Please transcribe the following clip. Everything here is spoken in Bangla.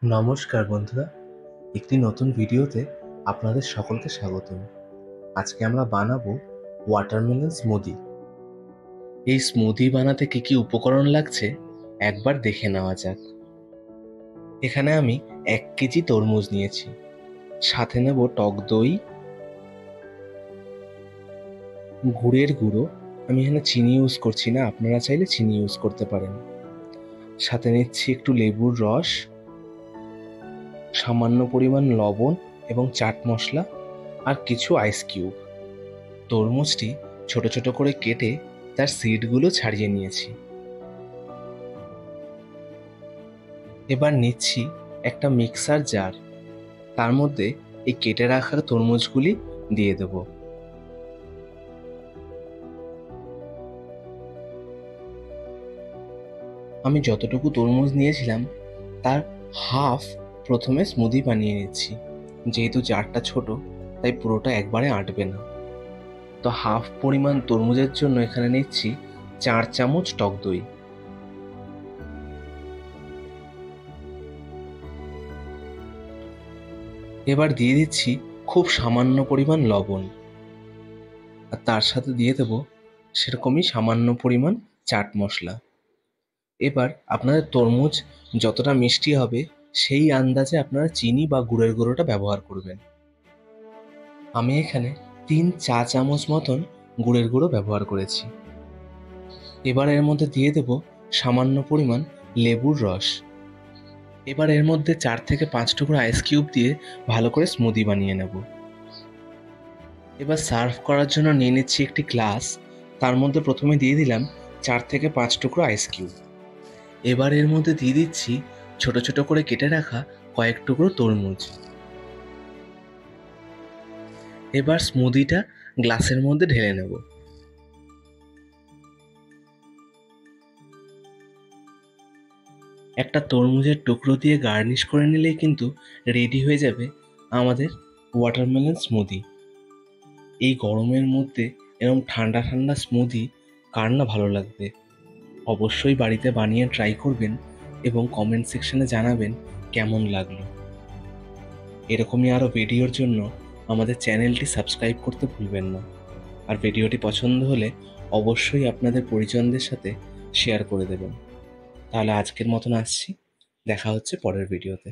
নমস্কার বন্ধুরা, একটি নতুন ভিডিওতে আপনাদের সকলকে স্বাগতম। আজকে আমরা বানাবো ওয়াটারমেলন স্মুদি। এই স্মুদি বানাতে কি কি উপকরণ লাগছে একবার দেখে নেওয়া যাক। এখানে আমি 1 কেজি তরমুজ নিয়েছি, সাথে নেব টক দই, গুড়ের গুঁড়ো। আমি এখানে চিনি ইউজ করছি না, আপনারা চাইলে চিনি ইউজ করতে পারেন। সাথে নিচ্ছি একটু লেবুর রস, সামান্য পরিমাণ লবণ এবং চাট মশলা, আর কিছু আইস কিউব। তরমুজটি ছোট ছোট করে কেটে তার সিডগুলো ছাড়িয়ে নিয়েছি। এবার নিচ্ছি একটা মিক্সার জার, তার মধ্যে এই কেটে রাখা তরমুজগুলি দিয়ে দেব। আমি যতটুকু তরমুজ নিয়েছিলাম তার হাফ প্রথমে স্মুদি বানিয়ে নিচ্ছি। যেহেতু জারটা ছোট তাই পুরোটা একবারে আঁটবে না। তো হাফ পরিমাণ তরমুজের জন্য এখানে নিচ্ছি 4 চামচ টক দই। এবার দিয়ে দিচ্ছি খুব সামান্য পরিমাণ লবণ, আর তার সাথে দিয়ে দেব সেরকমই সামান্য পরিমাণ চাট মশলা। এবার আপনাদের তরমুজ যতটা মিষ্টি হবে সেই আন্দাজে আপনারা চিনি বা গুড়ের গুঁড়োটা ব্যবহার করবেন। আমি এখানে 3 চা চামচ মতন গুড়ের গুঁড়ো ব্যবহার করেছি। এবার এর মধ্যে দিয়ে দেব সামান্য পরিমাণ লেবুর রস। এবার এর মধ্যে 4 থেকে 5 টুকরো আইস কিউব দিয়ে ভালো করে স্মুদি বানিয়ে নেব। এবার সার্ভ করার জন্য নিয়ে নিচ্ছি একটি গ্লাস, তার মধ্যে প্রথমে দিয়ে দিলাম 4 থেকে 5 টুকরো আইস কিউব। এবার এর মধ্যে দিয়ে দিচ্ছি ছোট ছোট করে কেটে রাখা কয়েক টুকরো তরমুজ। এবার স্মুদিটা গ্লাসের মধ্যে ঢেলে নেব। একটা তরমুজের টুকরো দিয়ে গার্নিশ করে নিলেই কিন্তু রেডি হয়ে যাবে আমাদের ওয়াটারমেলন স্মুদি। এই গরমের মধ্যে এরকম ঠান্ডা ঠান্ডা স্মুদি কার না ভালো লাগবে। অবশ্যই বাড়িতে বানিয়ে ট্রাই করবেন এবং কমেন্ট সেকশনে জানাবেন কেমন লাগলো। এরকমই আরও ভিডিওর জন্য আমাদের চ্যানেলটি সাবস্ক্রাইব করতে ভুলবেন না। আর ভিডিওটি পছন্দ হলে অবশ্যই আপনাদের পরিজনদের সাথে শেয়ার করে দেবেন। তাহলে আজকের মতন আসছি, দেখা হচ্ছে পরের ভিডিওতে।